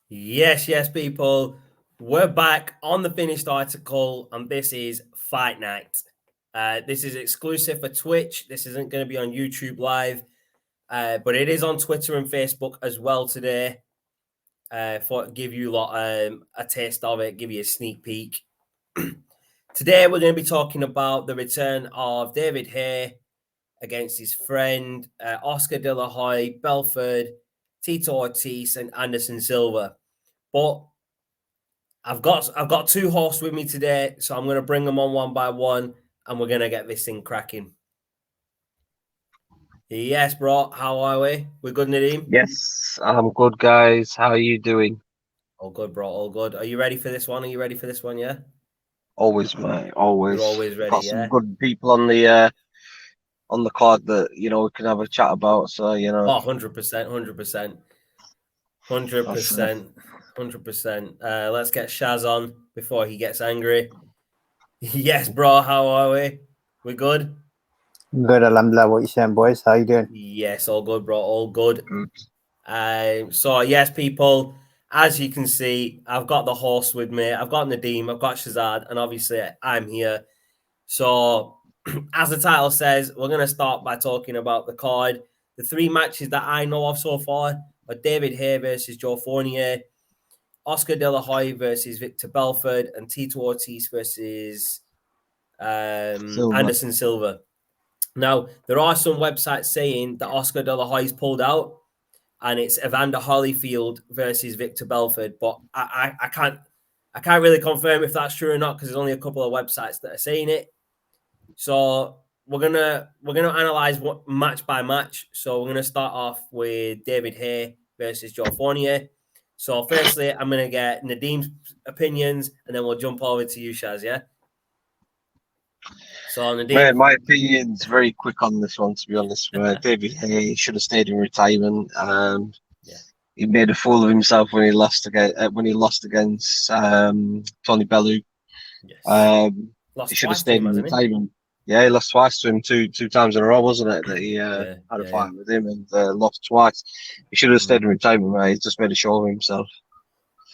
Yes, people. We're back on the finished article, and this is Fight Night. This is exclusive for Twitch. This isn't going to be on YouTube Live, but it is on Twitter and Facebook as well today. For give you lot a taste of it, give you a sneak peek. Today we're going to be talking about the return of David Haye against his friend Oscar De La Hoya, Belfort, Tito Ortiz, and Anderson Silva. But I've got two hosts with me today, so I'm going to bring them on one by one, and we're going to get this thing cracking. Yes, bro. How are we? We good, Nadeem? Yes, I'm good, guys. How are you doing? All good, bro. All good. Are you ready for this one? Yeah? Always, mate. Always. You're always ready, Got yeah? some good people on the card that we can have a chat about. So Oh, 100%, 100%. 100%. 100%. Let's get Shaz on before he gets angry. Yes, bro. How are we? We good? Good, alhamdulillah. What you saying, boys? How you doing? Yes, all good, bro. All good. Good. So yes, people, as you can see, I've got the host with me. I've got Nadeem, I've got Shazad, and obviously I'm here. So as the title says, we're going to start by talking about the card. The three matches that I know of so far are David Haye versus Joe Fournier, Oscar De La Hoya versus Victor Belfort, and Tito Ortiz versus Anderson Silva. Now, there are some websites saying that Oscar De La Hoya's pulled out, and it's Evander Holyfield versus Victor Belfort, but I can't really confirm if that's true or not because there's only a couple of websites that are saying it. So we're gonna analyze what match by match. So we're gonna start off with David Haye versus Joe Fournier. So firstly, I'm gonna get Nadeem's opinions, and then we'll jump over to you, Shaz. Yeah. So Nadeem, My opinion's very quick on this one, to be honest. David Haye should have stayed in retirement. He made a fool of himself when he lost against Tony Bellew. yes. He should have stayed in retirement. Yeah, he lost twice to him, two times in a row, wasn't it? That he had a fight with him and lost twice. He should have stayed in retirement, mate. He's just made a show of himself.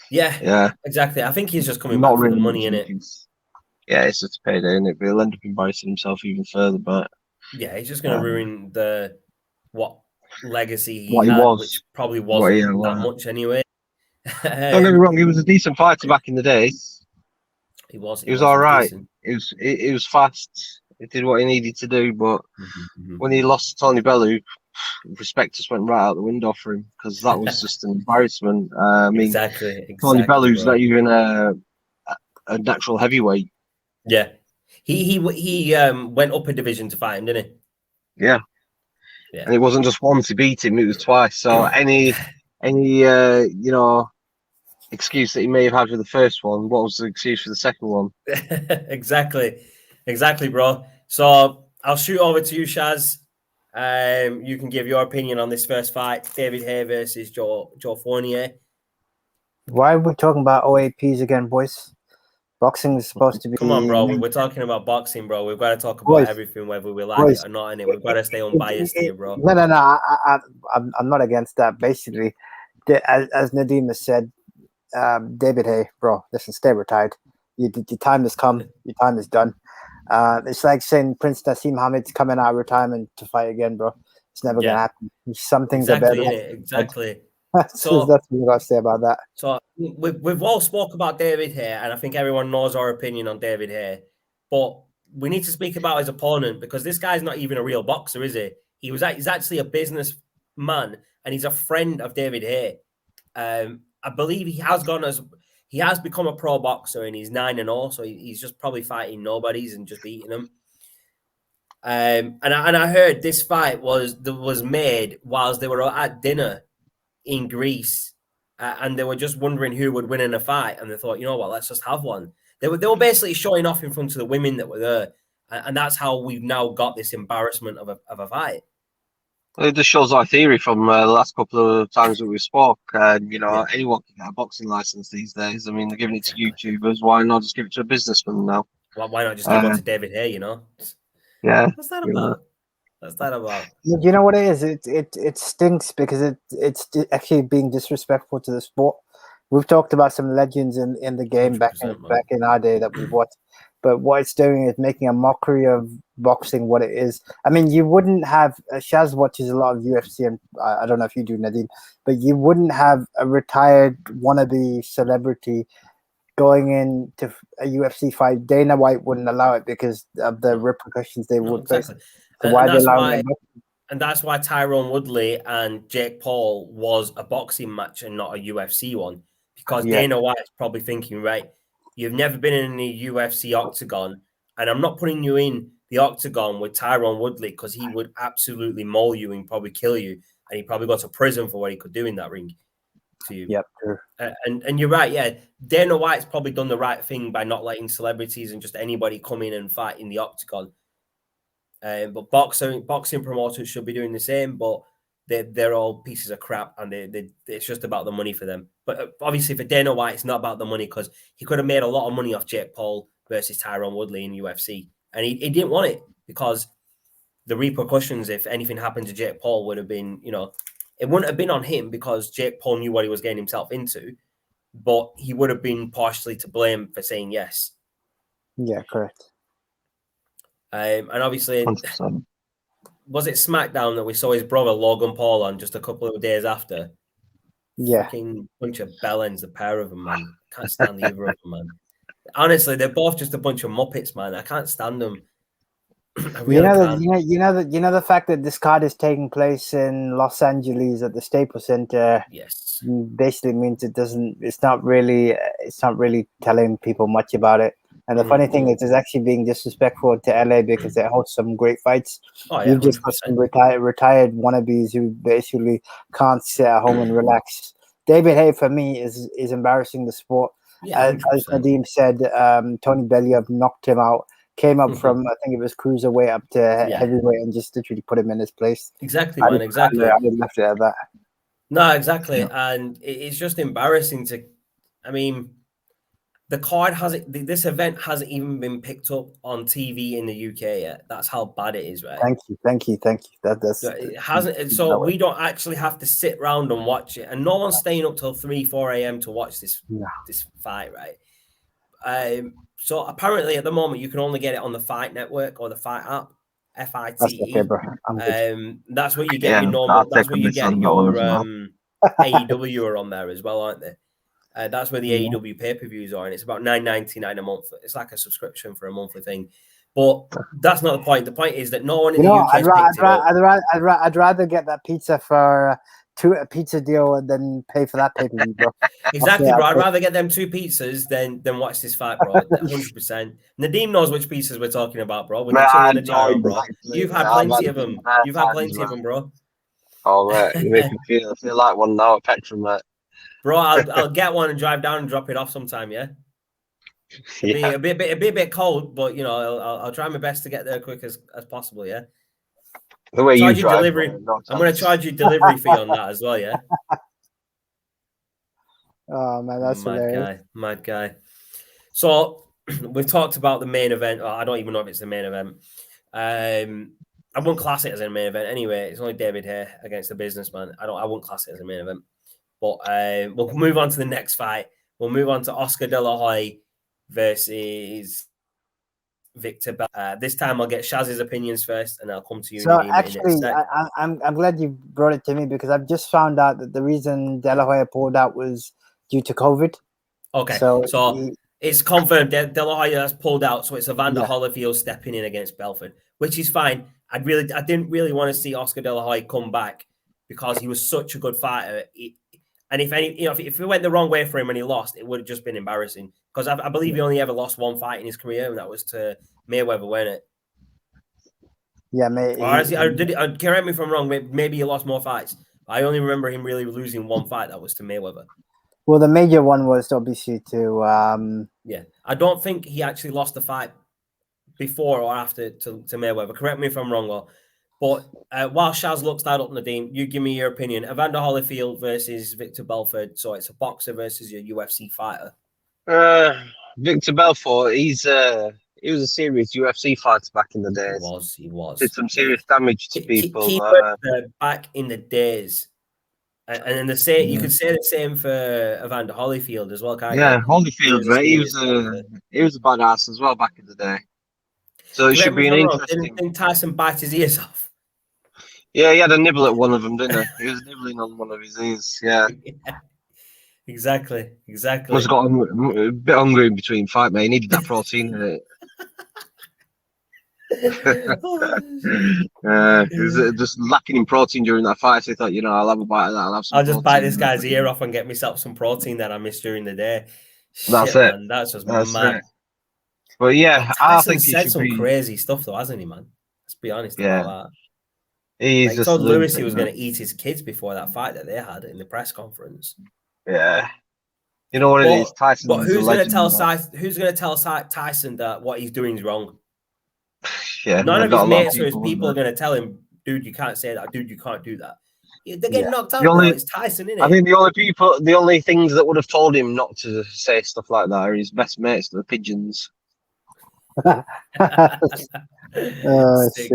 Yeah, exactly. I think he's just coming back for the money, innit? Yeah, it's just a payday, innit? But he'll end up embarrassing himself even further. But yeah, he's just going to ruin what legacy he was, which probably wasn't that much anyway. Don't get me wrong, he was a decent fighter back in the day. He was all right. Decent. It was fast. He did what he needed to do, but when he lost to Tony Bellew, respect just went right out the window for him because that was just an embarrassment. I mean, exactly, Tony Bellew's not even a natural heavyweight. Yeah, he went up a division to fight him, didn't he? Yeah. And it wasn't just once he beat him; it was twice. So any excuse that he may have had for the first one, what was the excuse for the second one? Exactly, bro. So I'll shoot over to you, Shaz. You can give your opinion on this first fight, David Haye versus Joe Fournier. Why are we talking about OAPs again, boys? Boxing is supposed to be. Come on, bro. We're talking about boxing, bro. We've got to talk about everything, whether we like it or not. And we've got to stay unbiased here, bro. No. I'm not against that. Basically, as Nadeem has said, David Haye, bro, listen, stay retired. Your time has come. Your time is done. It's like saying Prince Nassim Hamid's coming out of retirement to fight again, bro. It's never gonna happen. Some things are better. Exactly. So that's what I got to say about that. So we've all spoke about David Haye, and I think everyone knows our opinion on David Haye. But we need to speak about his opponent because this guy's not even a real boxer, is he? He's actually a businessman, and he's a friend of David Haye. I believe he has become a pro boxer, and he's 9-0, so he's just probably fighting nobodies and just beating them. And I heard this fight was made whilst they were at dinner in Greece, and they were just wondering who would win in a fight, and they thought, you know what, let's just have one. They were basically showing off in front of the women that were there, and that's how we've now got this embarrassment of a fight. It just shows our theory from the last couple of times that we spoke. Anyone can get a boxing license these days. I mean, they're giving it to YouTubers. Why not just give it to a businessman now? Why not just give it to David Haye? Yeah. What's that about? What's that about? You know what it is? It stinks because it's actually being disrespectful to the sport. we've talked about some legends in the game back 100%, man. in our day that we've watched. But what it's doing is making a mockery of boxing, what it is. I mean, you wouldn't have Shaz watches a lot of UFC, and I don't know if you do, Nadeem, but you wouldn't have a retired wannabe celebrity going into a UFC fight. Dana White wouldn't allow it because of the repercussions they would face. So why are they allowing it? And that's why Tyron Woodley and Jake Paul was a boxing match and not a UFC one. Because Dana White's probably thinking, right, you've never been in a UFC octagon, and I'm not putting you in the octagon with Tyron Woodley because he would absolutely maul you and probably kill you, and he probably go to prison for what he could do in that ring to you. Yep, true. And you're right, yeah. Dana White's probably done the right thing by not letting celebrities and just anybody come in and fight in the octagon. But boxing promoters should be doing the same, but they're all pieces of crap, and it's just about the money for them. But obviously for Dana White, it's not about the money because he could have made a lot of money off Jake Paul versus Tyron Woodley in UFC. And he didn't want it because the repercussions, if anything happened to Jake Paul, would have been, it wouldn't have been on him because Jake Paul knew what he was getting himself into, but he would have been partially to blame for saying yes. Yeah, correct. And obviously, 100%. Was it SmackDown that we saw his brother Logan Paul on just a couple of days after? Yeah. Fucking bunch of bellends, the pair of them, man. Can't stand either of them, man. Honestly, they're both just a bunch of muppets, man. I can't stand them. I really can't. You know the fact that this card is taking place in Los Angeles at the Staples Center. Yes. Basically means it's not really telling people much about it. And the funny thing is, it's actually being disrespectful to LA because it hosts some great fights. Oh, yeah, You've just got some retired wannabes who basically can't sit at home and relax. David Haye, for me, is embarrassing the sport. Yeah, as Nadeem said, Tony Bellew knocked him out, came up from, I think it was cruiserweight up to heavyweight and just literally put him in his place. Exactly, man, exactly. I would left it at that. No, exactly. Yeah. And it's just embarrassing the card this event hasn't even been picked up on TV in the UK yet. That's how bad it is, right? Thank you. That's it hasn't. So we don't actually have to sit around and watch it, and no one's staying up till 3-4 a.m. to watch this fight, right? So apparently at the moment you can only get it on the Fight Network or the Fight app, FITE. That's okay, bro. That's what you get your normal. That's what you get your AEW are on there as well, aren't they? That's where the AEW pay-per-views are, and it's about $9.99 a month. It's like a subscription for a monthly thing, but that's not the point. The point is that no one in the UK. I'd rather get that pizza for a pizza deal than pay for that pay-per-view, bro. Exactly, bro. I'd rather get them 2 pizzas than watch this fight, bro. 100%. Nadeem knows which pizzas we're talking about, bro. With the chili and the gyro, bro. You've had plenty of them. You've had plenty of them, bro. All right, you make me feel like one now at Petron, mate. Bro, I'll get one and drive down and drop it off sometime. Yeah, it'll be a bit cold, but I'll try my best to get there quick as possible. Yeah. The way you drive, delivery, I'm going to charge you delivery fee on that as well. Yeah. Oh man, that's mad guy. So we've talked about the main event. I don't even know if it's the main event. I wouldn't class it as a main event anyway. It's only David Haye against the businessman. I wouldn't class it as a main event. But we'll move on to the next fight. We'll move on to Oscar De La Hoya versus Victor Belfort. This time I'll get Shaz's opinions first, and I'll come to you. So actually, I'm glad you brought it to me because I've just found out that the reason De La Hoya pulled out was due to COVID. Okay, so it's confirmed that De La Hoya has pulled out, so it's Evander Holyfield stepping in against Belfort, which is fine. I didn't really want to see Oscar De La Hoya come back because he was such a good fighter. And if it went the wrong way for him and he lost, it would have just been embarrassing. Because I believe he only ever lost one fight in his career, and that was to Mayweather, wasn't it? Yeah, mate. Correct me if I'm wrong. Maybe he lost more fights. I only remember him really losing one fight. That was to Mayweather. Well, the major one was obviously to. Yeah, I don't think he actually lost the fight before or after to Mayweather. Correct me if I'm wrong, though. But while Shaz looks that up, Nadeem, you give me your opinion. Evander Holyfield versus Victor Belfort. So it's a boxer versus your UFC fighter. Victor Belfort, he was a serious UFC fighter back in the days. He was. Did some serious damage to people. Back in the days. And then the same, you could say the same for Evander Holyfield as well, can't you? Yeah, Holyfield, mate. He was a badass as well back in the day. So it should be an interesting. Didn't Tyson bite his ears off? Yeah, he had a nibble at one of them, didn't he? He was nibbling on one of his ears. Yeah. Exactly. Must have got a bit hungry in between fight, mate. He needed that protein in it. He was just lacking in protein during that fight. So he thought, I'll have a bite of that. I'll just bite this guy's ear off and get myself some protein that I missed during the day. That's Shit, it. Man, that's just mad. It. But yeah, I think he said some crazy stuff though, hasn't he, man? Let's be honest about that. He's just told Lewis he was going to eat his kids before that fight that they had in the press conference. Yeah. You know what it is? Tyson. But who's going to tell Tyson that what he's doing is wrong? Yeah, none of his mates or his people are going to tell him, dude, you can't say that. Dude, you can't do that. They're getting knocked out. It's Tyson, isn't it? I think the only things that would have told him not to say stuff like that are his best mates, the pigeons. Sick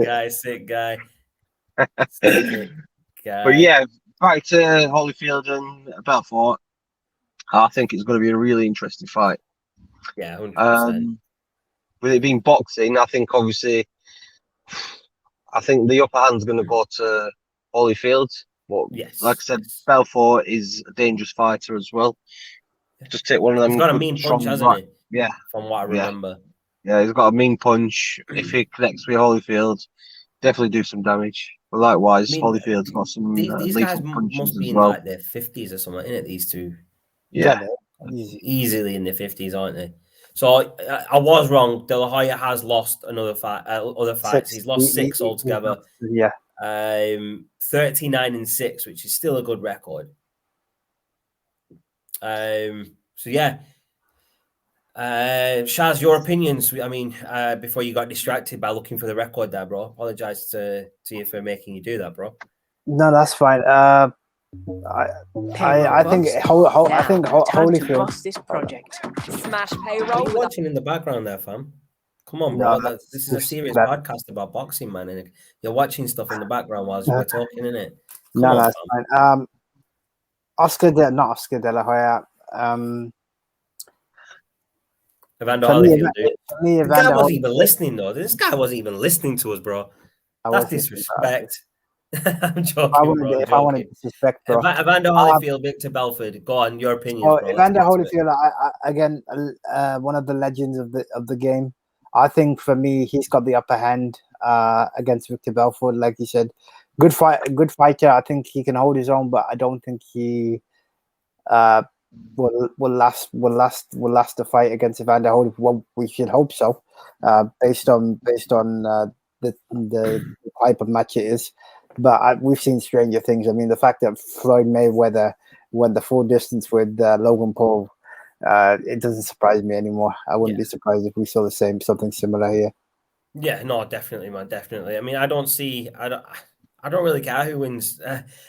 guy. Sick guy. But yeah, back to Holyfield and Belfort. I think it's going to be a really interesting fight. Yeah, 100%. With it being boxing, I think obviously, the upper hand's going to go to Holyfield. But like I said, Belfort is a dangerous fighter as well. Just take one of them. He's got a mean punch, hasn't he? Yeah. From what I remember. Yeah, he's got a mean punch. If he connects with Holyfield, definitely do some damage. But likewise, Holyfield's got some these guys must be in like their 50s or something, isn't it? These two. Yeah. Easily in their 50s, aren't they? So I was wrong. De La Hoya has lost other fights. He's lost 6 altogether. Yeah. 39-6, which is still a good record. So yeah. Shaz, your opinions. I mean, before you got distracted by looking for the record there, bro. Apologize to you for making you do that, bro. No, that's fine. I think Holyfield. This project. Smash payroll. What are you watching in the background there, fam? Come on, bro. This is a serious podcast about boxing, man. And you're watching stuff in the background while we're talking, innit? No, that's fine. Not Oscar De La Hoya. Evander Holyfield, dude. This guy wasn't even listening, though. This guy wasn't even listening to us, bro. That's disrespect. I'm joking, if I wanted disrespect, bro. Evander Holyfield, Victor Belfort. Go on, your opinion. Evander Holyfield, again, one of the legends of the game. I think for me, he's got the upper hand against Victor Belfort. Like you said, good fighter. I think he can hold his own, but I don't think he will last the fight against Evander Holyfield. Well, we should hope so, based on the type of match it is. But we've seen stranger things. I mean, the fact that Floyd Mayweather went the full distance with Logan Paul, it doesn't surprise me anymore. I wouldn't be surprised if we saw something similar here. Yeah, no, definitely, man, definitely. I mean, I don't really care who wins.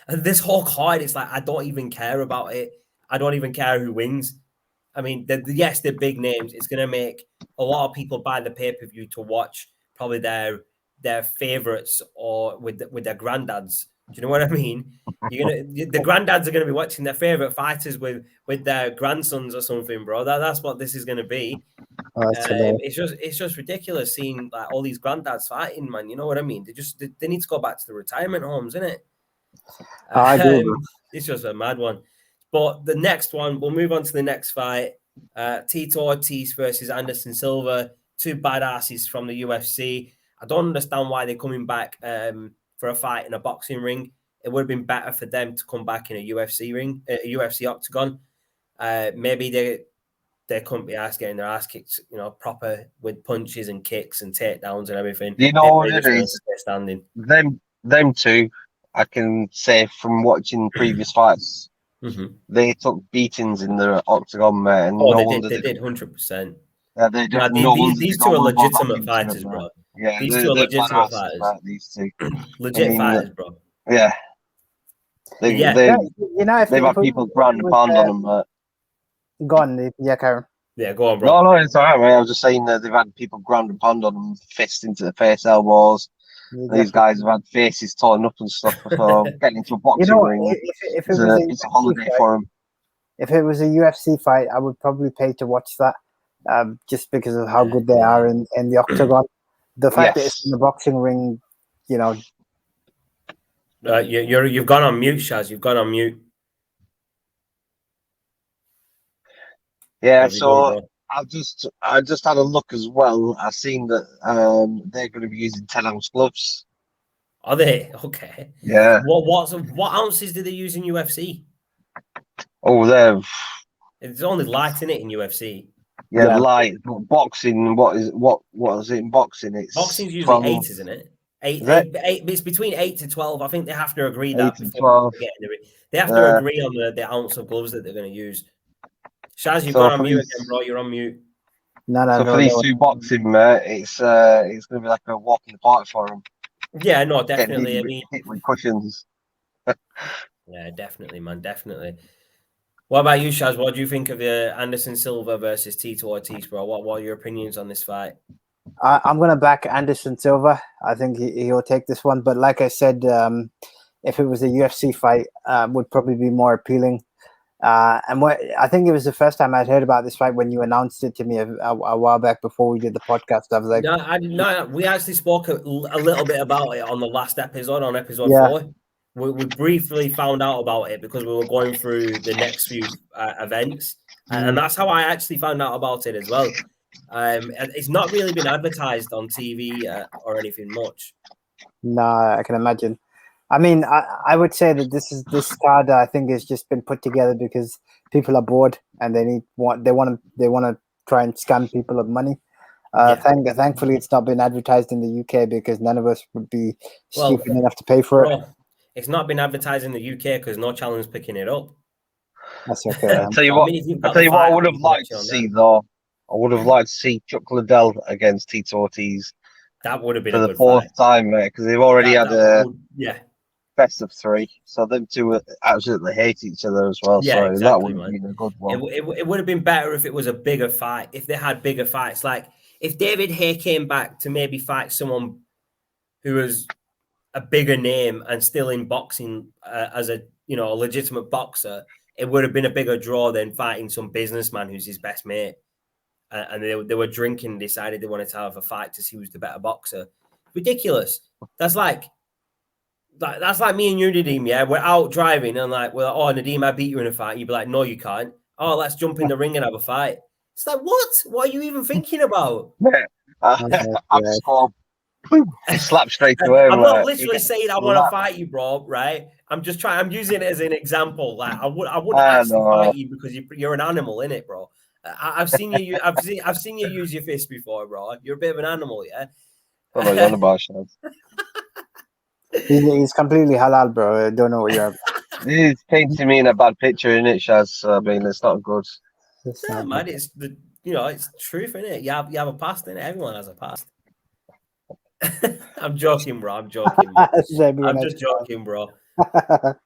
This whole card, it's like I don't even care about it. I don't even care who wins. I mean, yes, they're big names. It's going to make a lot of people buy the pay-per-view to watch probably their favorites or with their granddads. Do you know what I mean? The granddads are going to be watching their favorite fighters with their grandsons or something, bro. That's what this is going to be. It's just ridiculous seeing like all these granddads fighting, man. You know what I mean? They need to go back to the retirement homes, isn't it? I do. It's just a mad one. But the next one, we'll move on to the next fight. Tito Ortiz versus Anderson Silva, 2 badasses from the UFC. I don't understand why they're coming back for a fight in a boxing ring. It would have been better for them to come back in a UFC ring, a UFC octagon. Maybe they couldn't be getting their ass kicked, proper with punches and kicks and takedowns and everything. You know what it is? Standing. Them two, I can say from watching previous fights, they took beatings in the octagon, man. They did 100%. These two are legitimate fighters, bro. Yeah, these two are legitimate fighters. These two, legit fighters, bro. Yeah, they've had people ground and pound on them. But... Go on, Karen. Yeah, go on, bro. No, it's all right, man. I was just saying that they've had people ground and pound on them, fists into the face, elbows. These guys have had faces torn up and stuff. So getting into a boxing ring, if it was it's a holiday for them. If it was a UFC fight, I would probably pay to watch that, just because of how good they are in the octagon. The fact that it's in the boxing ring, you know. You've gone on mute, Shaz. You've gone on mute. Yeah, so I just had a look as well. I've seen that they're going to be using 10-ounce gloves. Are they? Okay. Yeah. What ounces do they use in UFC? Oh, It's only light in it in UFC. Yeah, light. But boxing, what is it in boxing? Boxing's usually 12. 8, isn't it? Eight. It's between 8 to 12. I think they have to agree that before they have to agree on the ounce of gloves that they're going to use. Shaz, you've gone on mute again, bro. You're on mute. No, for these two boxing, it's going to be like a walk in the park for them. Yeah, no, definitely. I mean, hit with cushions. Yeah, definitely, man, definitely. What about you, Shaz? What do you think of Anderson Silva versus Tito Ortiz, bro? What are your opinions on this fight? I'm going to back Anderson Silva. I think he'll take this one. But like I said, if it was a UFC fight, would probably be more appealing. And I think it was the first time I'd heard about this fight when you announced it to me a while back before we did the podcast. I was like, no, we actually spoke a little bit about it on the last episode, on episode 4. We briefly found out about it because we were going through the next few events, and that's how I actually found out about it as well. It's not really been advertised on TV or anything much. No, I can imagine. I mean, I would say that this card I think has just been put together because people are bored and they want to try and scam people of money. Thankfully, it's not been advertised in the UK because none of us would be stupid enough to pay for it. It's not been advertised in the UK because no channel's picking it up. That's okay. I'll tell you what I would have liked to see though. I would have liked to see Chuck Liddell against Tito Ortiz. That would have been for the fourth time, mate, because they've already had a best of 3. So them two absolutely hate each other as well. Yeah, so exactly, that would have been a good one. It would have been better if it was a bigger fight. If they had bigger fights, like if David Haye came back to maybe fight someone who was a bigger name and still in boxing as a legitimate boxer, it would have been a bigger draw than fighting some businessman who's his best mate. And they were drinking and decided they wanted to have a fight to see who's the better boxer. Ridiculous. That's like me and you, Nadeem, yeah? We're out driving and Nadeem, I beat you in a fight. You'd be like, no, you can't. Oh, let's jump in the ring and have a fight. It's like, what? What are you even thinking about? I've scored. Slap straight away. I'm not literally saying I want to fight you, bro, right? I'm using it as an example. Like I wouldn't actually fight you because you're an animal, innit, bro? I've seen you. I've seen you use your fist before, bro. You're a bit of an animal, yeah. What are you on about, Shaz? He's completely halal, bro. I don't know what you're. He's painting me in a bad picture, innit, Shaz? I mean, it's not good. Man, it's it's truth, innit? You have a past, innit? Everyone has a past. I'm joking, bro. I'm joking. I'm just joking, bro.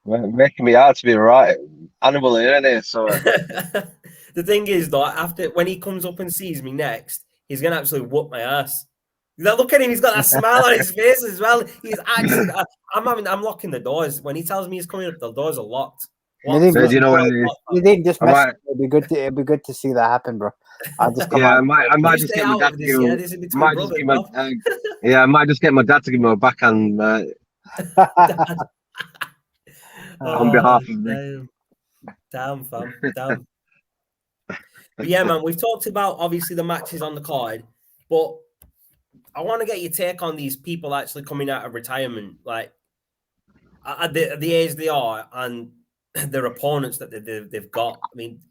Making me out to be right animal here, innit? So. The thing is, though, when he comes up and sees me next, he's gonna absolutely whoop my ass. Look at him; he's got that smile on his face as well. He's actually. I'm locking the doors when he tells me he's coming up. The doors are locked. You know what? It'd be good to see that happen, bro. I'll just come I might just get my dad to give I might just get my dad to give me a backhand on behalf of me. Damn, fam. Damn. But yeah, man, we've talked about obviously the matches on the card, but I want to get your take on these people actually coming out of retirement, like at the age they are and their opponents that they've got. I mean,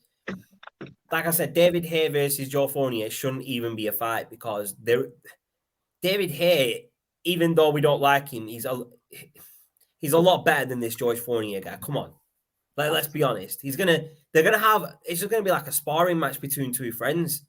like I said, David Haye versus Joe Fournier shouldn't even be a fight because David Haye, even though we don't like him, he's a lot better than this Joe Fournier guy. Come on. Let's be honest. It's just gonna be like a sparring match between two friends.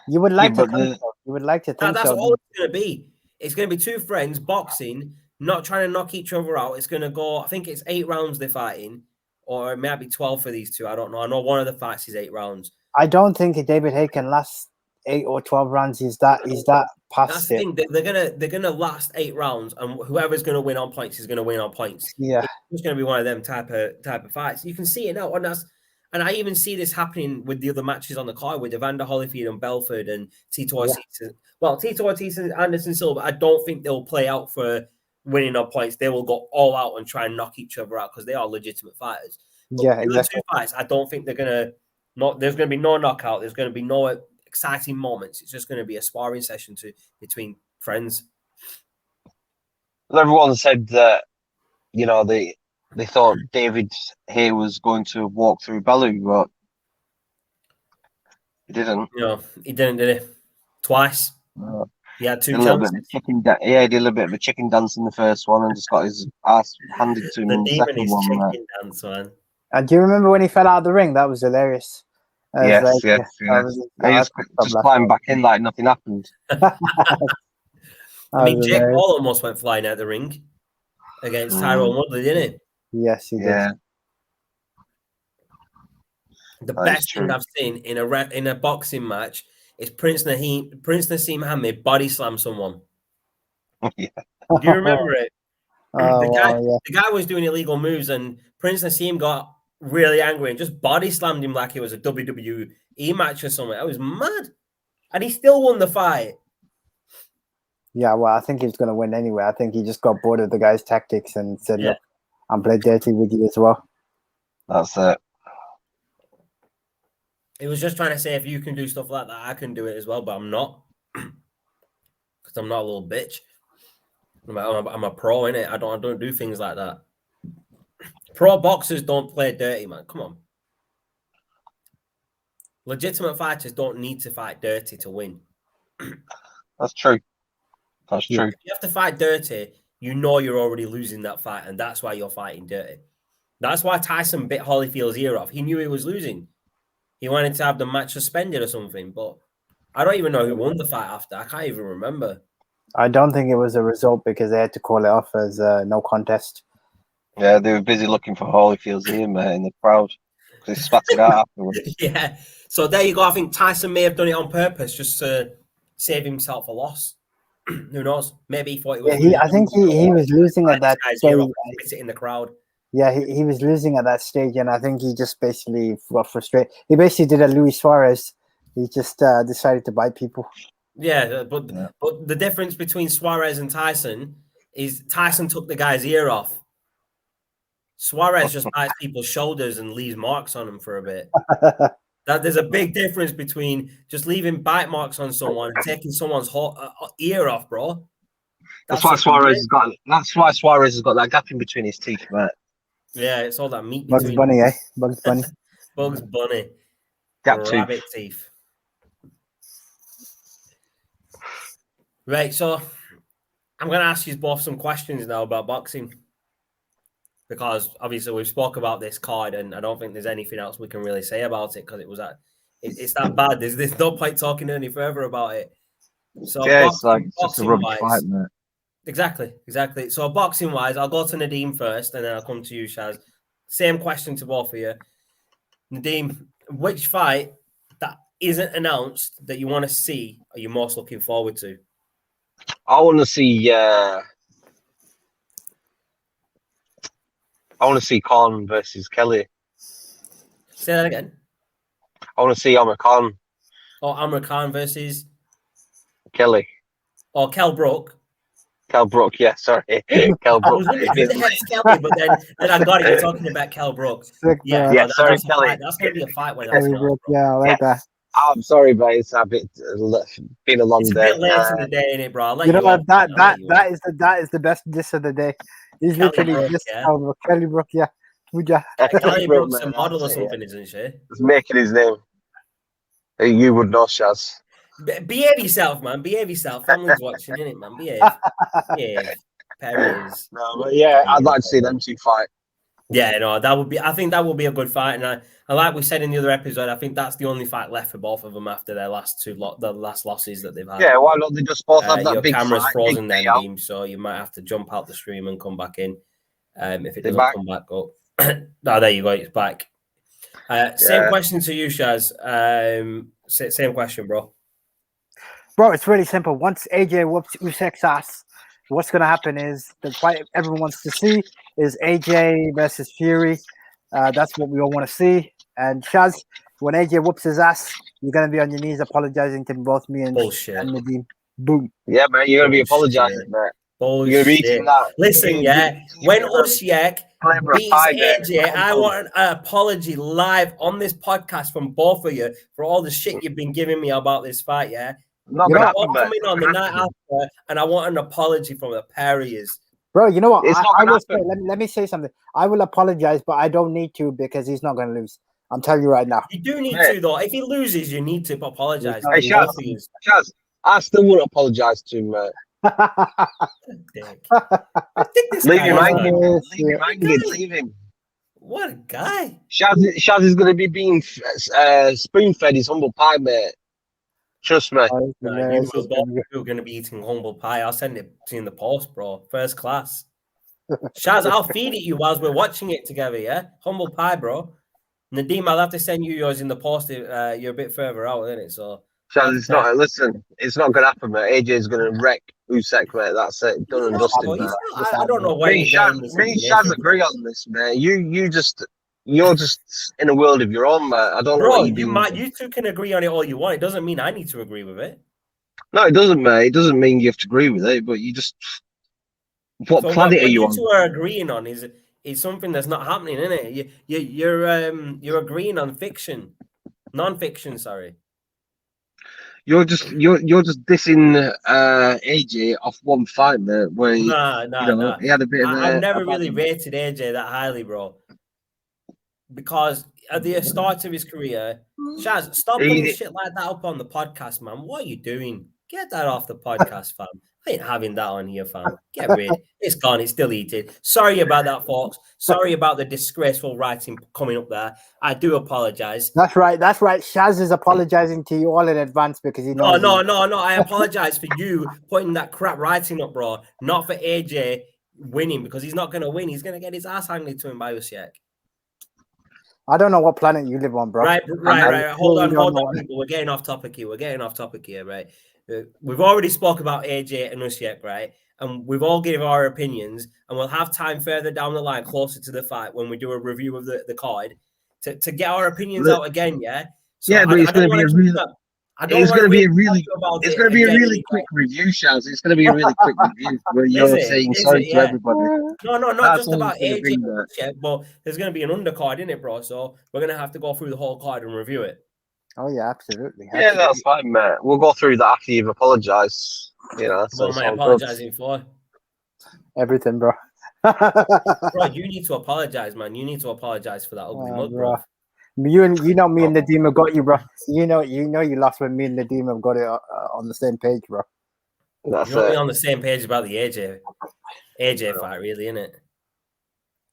You would like to think so. You would like to think that's all it's gonna be. It's gonna be two friends boxing, not trying to knock each other out. It's gonna go, I think it's 8 rounds they're fighting, or it might be 12 for these two. I don't know. I know one of the fights is 8 rounds. I don't think David Haye can last 8 or 12 rounds. He's that past That's the it. thing. They're gonna last 8 rounds, and whoever's gonna win on points is gonna win on points. Yeah. It's gonna be one of them type of fights. You can see it now, and I even see this happening with the other matches on the card with Evander Holyfield and Belfort and Tito Ortiz. Well, Tito Ortiz and Anderson Silva, I don't think they'll play out for winning on points. They will go all out and try and knock each other out because they are legitimate fighters. But Yeah, the exactly. 2 fights, I don't think they're gonna. There's gonna be no knockout. There's gonna be no exciting moments. It's just gonna be a sparring session between friends. Well, everyone said that they thought David Haye was going to walk through Bellew, but he didn't. He didn't, did he? Twice. He had 2 chances. He did a little bit of a chicken dance in the first one and just got his ass handed to him in the second one. Chicken dance, man. And do you remember when he fell out of the ring? That was hilarious. Yes. He just climbed back in like nothing happened. I mean, Jake Paul almost went flying out the ring against Tyrone Woodley, didn't he? Yes, he did. The best thing I've seen in a boxing match is Prince Naseem Hamed body slam someone. Yeah. Do you remember it? The guy was doing illegal moves, and Prince Naseem got really angry and just body slammed him like it was a WWE match or something. I was mad, and he still won the fight. Yeah, well, I think he was going to win anyway. I think he just got bored of the guy's tactics and said, "Look, I'm playing dirty with you as well." That's it. He was just trying to say, if you can do stuff like that, I can do it as well, but I'm not, because I'm not a little bitch. I'm a pro, innit? I don't do things like that. Pro boxers don't play dirty, man. Come on. Legitimate fighters don't need to fight dirty to win. That's true. That's true. If you have to fight dirty, you know you're already losing that fight, and that's why you're fighting dirty. That's why Tyson bit Holyfield's ear off. He knew he was losing. He wanted to have the match suspended or something, but I don't even know who won the fight after. I can't even remember. I don't think it was a result because they had to call it off as no contest. Yeah, they were busy looking for Holyfield's ear, mate, in the crowd. Because he spat it out afterwards. Yeah. So there you go. I think Tyson may have done it on purpose just to save himself a loss. Who knows? Maybe he thought it was. I think he was losing at that stage. Spit it in the crowd. Yeah, he was losing at that stage, and I think he just basically got frustrated. He basically did a Luis Suarez. He just decided to bite people. Yeah, but the difference between Suarez and Tyson is Tyson took the guy's ear off. Suarez just bites people's shoulders and leaves marks on them for a bit. There's a big difference between just leaving bite marks on someone and taking someone's ear off, bro. That's why Suarez has got that gap in between his teeth, mate. Yeah, it's all that meat. Bugs Bunny, eh? Bugs Bunny. Bugs Bunny. Gap rabbit teeth. Right, so I'm going to ask you both some questions now about boxing. Because obviously we've spoke about this card, and I don't think there's anything else we can really say about it because it's that bad. There's no point talking any further about it. So yeah, it's just a rubbish fight, mate. Exactly. So boxing wise, I'll go to Nadeem first, and then I'll come to you, Shaz. Same question to both of you. Nadeem, which fight that isn't announced that you want to see are you most looking forward to? I want to see Khan versus Kelly. Say that again. I want to see Amir Khan. Or Amir Khan versus Kelly. Or Kell Brook. Kell Brook, yeah, sorry. Kell Brook. I was wondering if it's Kelly, but then I got it. You're talking about Kell Brook. Yeah, sorry, Kelly. That's going to be a fight when I like that. I'm sorry, but it's a bit been a long day. It's a bit late in the day, isn't it, bro? You know what? That is the best diss of the day. He's literally just Kelly Brook, yeah. Kelly Brook's a model or something, isn't she? He's making his name. You would know, Shaz. Behave yourself, man. Behave yourself. Family's watching, innit, man? Behave. Perry's. No, but yeah, I'd like to see them two fight. Yeah, no, I think that will be a good fight. And I like we said in the other episode, I think that's the only fight left for both of them after their last losses that they've had. Yeah, why don't they just both have that your big camera's fight, frozen then, Dean, so you might have to jump out the stream and come back in. If it doesn't come back up. No, there you go, it's back. Same question to you, Shaz. Same question, bro. Bro, it's really simple. Once AJ whoops Usyk's ass, what's going to happen is the fight everyone wants to see is AJ versus Fury. That's what we all want to see. And Shaz, when AJ whoops his ass, you're going to be on your knees apologizing to both me and Nadeem. Boom. Yeah, man, you're going to be apologizing, man. You're Bullshit. eating that. Listen, when Usyk beats AJ, I want an apology live on this podcast from both of you for all the shit you've been giving me about this fight, yeah? Not You're gonna all happen, coming on the night after, and I want an apology from the pair of yous. Bro, you know what? It's not gonna happen. Let me say something. I will apologize, but I don't need to because he's not going to lose. I'm telling you right now. You do need to, though. If he loses, you need to apologize. Hey, Shaz, I still won't apologize to him, man. I think this Leave guy him is hanging. like- Leave him hanging. Leave him. What a guy. Shaz is going to be being spoon-fed his humble pie, mate. Trust me. You're going to be eating humble pie. I'll send it to you in the post, bro. First class. Shaz, I'll feed it you whilst we're watching it together, yeah? Humble pie, bro. Nadeem, I'll have to send you yours in the post. You're a bit further out, isn't it? So, Shaz, it's not. Listen, it's not going to happen, mate. AJ's going to wreck Usyk, mate. That's it. Done and dusted, mate. I don't know why. Me and Shaz agree on this, man. You're just in a world of your own, mate. I don't know what you do. You two can agree on it all you want. It doesn't mean I need to agree with it. No, it doesn't, mate. It doesn't mean you have to agree with it, but you just. What planet are you on? What you two are agreeing on is something that's not happening, isn't it? You're agreeing on fiction, non-fiction. Sorry. You're just dissing AJ off one fight, mate. Where he had a bit of. I've never really rated AJ that highly, bro. Because at the start of his career, Shaz, stop putting shit like that up on the podcast, man. What are you doing? Get that off the podcast, fam. I ain't having that on here, fam. Get rid. It's gone. It's deleted. Sorry about that, folks. Sorry about the disgraceful writing coming up there. I do apologize. That's right. Shaz is apologizing to you all in advance because he knows. No. I apologize for you putting that crap writing up, bro. Not for AJ winning because he's not going to win. He's going to get his ass handed to him by Usyk. I don't know what planet you live on, bro. Right. Hold on, people. We're getting off topic here, right? We've already spoke about AJ and Usyk, right? And we've all given our opinions, and we'll have time further down the line, closer to the fight, when we do a review of the card, to get our opinions out again, yeah? So yeah, but it's going to be a really... It's going to be a really quick review, Shaz. It's going to be a really quick review where you're saying sorry to everybody. No, not just about AJ, but there's going to be an undercard in it, bro. So we're going to have to go through the whole card and review it. Oh yeah, absolutely. Yeah, that's fine, mate. We'll go through that after you've apologized. You know, what am I apologizing for? Everything, bro. Bro, you need to apologize, man. You need to apologize for that ugly mug, bro. You know me and Nadeem have got you, bro. You know you lost when me and Nadeem have got it on the same page, bro. You're only on the same page about the AJ fight, really, isn't it?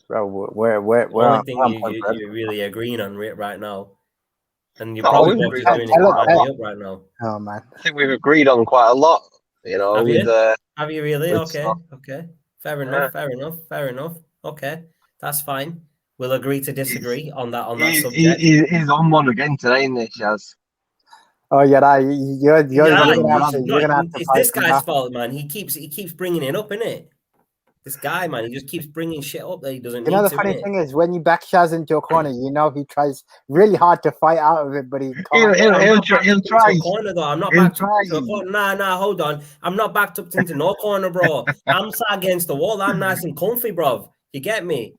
Bro, where only thing you're really agreeing on right now, and you're probably both just doing it up right now. Oh man, I think we've agreed on quite a lot. You know, have you really? Okay, fair enough. Okay, that's fine. We'll agree to disagree on that subject. He's on one again today, isn't he, Shaz? Oh yeah, you're gonna have to. It's this guy's fault, man. He keeps bringing it up, isn't it? This guy, man, he just keeps bringing shit up that he doesn't need to. You know, the funny thing is, when you back Shaz into a corner, you know he tries really hard to fight out of it, but he can't. He'll try. Corner, though. I'm not backed up into a corner. Nah, hold on. I'm not backed up into no corner, bro. I'm sat against the wall. I'm nice and comfy, bro. You get me?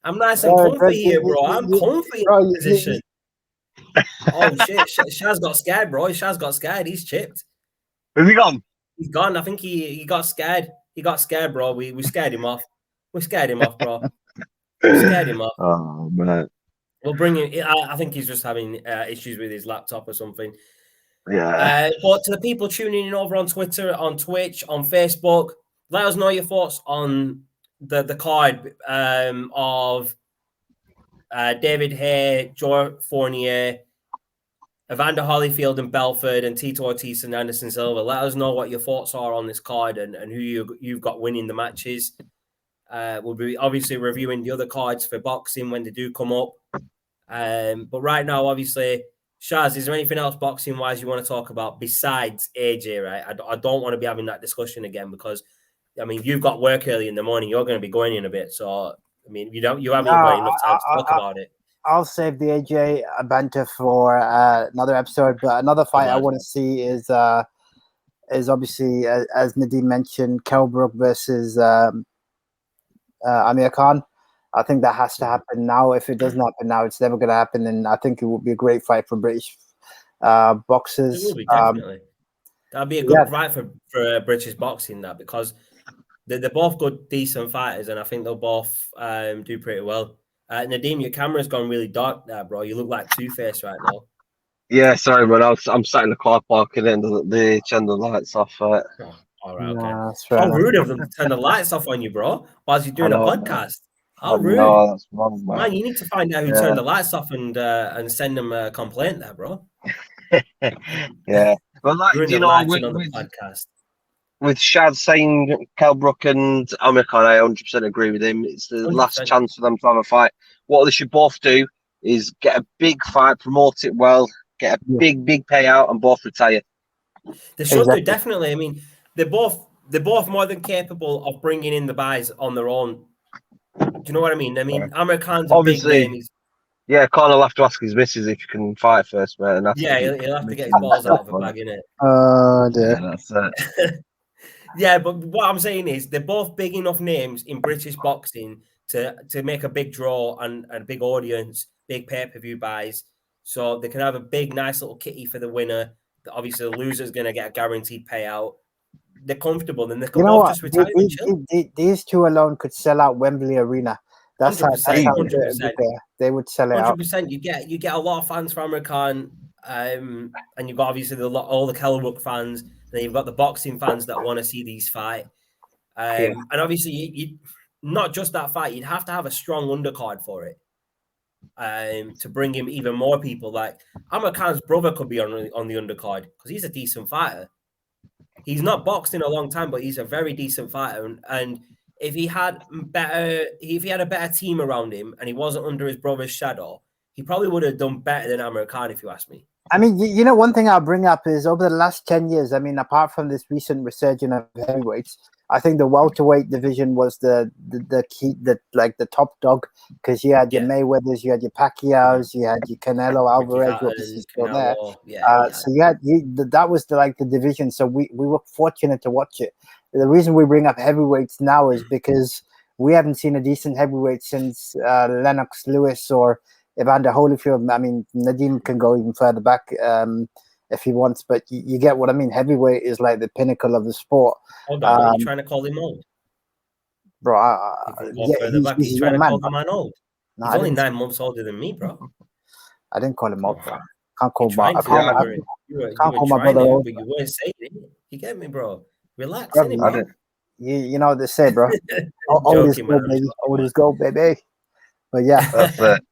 I'm nice and comfy here, bro. I'm comfy in this position. Oh, shit. Shaz got scared, bro. Shaz got scared. He's chipped. Where's he gone? He's gone. I think he got scared. He got scared, bro. We scared him off. We scared him off, bro. We scared him off. Oh, man. We'll bring him. I think he's just having issues with his laptop or something. Yeah. But to the people tuning in over on Twitter, on Twitch, on Facebook, let us know your thoughts on the card of David Haye, Joe Fournier, Evander Holyfield and Belfort, and Tito Ortiz and Anderson Silva. Let us know what your thoughts are on this card and who you've got winning the matches. We'll be obviously reviewing the other cards for boxing when they do come up. But right now, obviously, Shaz, is there anything else boxing-wise you want to talk about besides AJ, right? I don't want to be having that discussion again because, I mean, you've got work early in the morning. You're going to be going in a bit. So, I mean, you haven't even got enough time to talk about it. I'll save the AJ banter for another episode. But another fight I want to see is obviously, as Nadeem mentioned, Kell Brook versus Amir Khan. I think that has to happen now. If it doesn't happen now, it's never going to happen. And I think it would be a great fight for British boxers. It will be, definitely. That'd be a good fight for British boxing, that, because they're both good, decent fighters, and I think they'll both do pretty well. Nadeem, your camera's gone really dark there, bro. You look like Two-Face right now. Yeah, sorry, man. I'm sat in the car park and then they turn the lights off. Oh, all right, okay. No, How rude of them to turn the lights off on you, bro, whilst you're doing a podcast. How rude. No, that's wrong, man. You need to find out who turned the lights off and send them a complaint there, bro. Yeah. Well, like, Ruin you the know, lights on the podcast. With Shad saying Kell Brook and Amir Khan, I 100% agree with him. It's the 100%. last chance for them to have a fight. What they should both do is get a big fight, promote it well, get a big payout, and both retire. They should do, definitely. I mean, they're both more than capable of bringing in the buys on their own. Do you know what I mean? I mean, Amir Khan's a big name. Yeah, Khan will have to ask his missus if you can fight first, mate. And he'll have to get his balls out of the bag, innit? Oh, dear. Yeah, that's it. Yeah, but what I'm saying is they're both big enough names in British boxing to make a big draw and a big audience, big pay-per-view buys. So they can have a big, nice little kitty for the winner. Obviously, the loser's going to get a guaranteed payout. They're comfortable, then they can both just retire and chill. These two alone could sell out Wembley Arena. That's 100%. They would sell it 100%. Out. You get a lot of fans for Amir Khan, and you've got obviously all the Kell Brook fans. Then you've got the boxing fans that want to see these fight. And obviously, you not just that fight. You'd have to have a strong undercard for it to bring him even more people. Like Amir Khan's brother could be on the undercard because he's a decent fighter. He's not boxed in a long time, but he's a very decent fighter. And if he had a better team around him and he wasn't under his brother's shadow, he probably would have done better than Amir Khan, if you ask me. I mean, you know, one thing I'll bring up is over the last 10 years, I mean, apart from this recent resurgence of heavyweights, I think the welterweight division was the key, the top dog, because you had your Mayweathers, you had your Pacquiaos, you had your Canelo Alvarez, which is still there. So that was the division. So we were fortunate to watch it. The reason we bring up heavyweights now is because we haven't seen a decent heavyweight since Lennox Lewis or Evander Holyfield. I mean, Nadeem can go even further back if he wants, but you get what I mean. Heavyweight is like the pinnacle of the sport. Hold on, are you trying to call him old? Bro, he's trying to call the man old. No, he's only 9 months older than me, bro. I didn't call him old, bro. Can't call my brother old. But you weren't saying it. You get me, bro? Relax, bro, bro. You know what they say, bro. Old is gold, baby. Old is gold, baby. But yeah. That's it.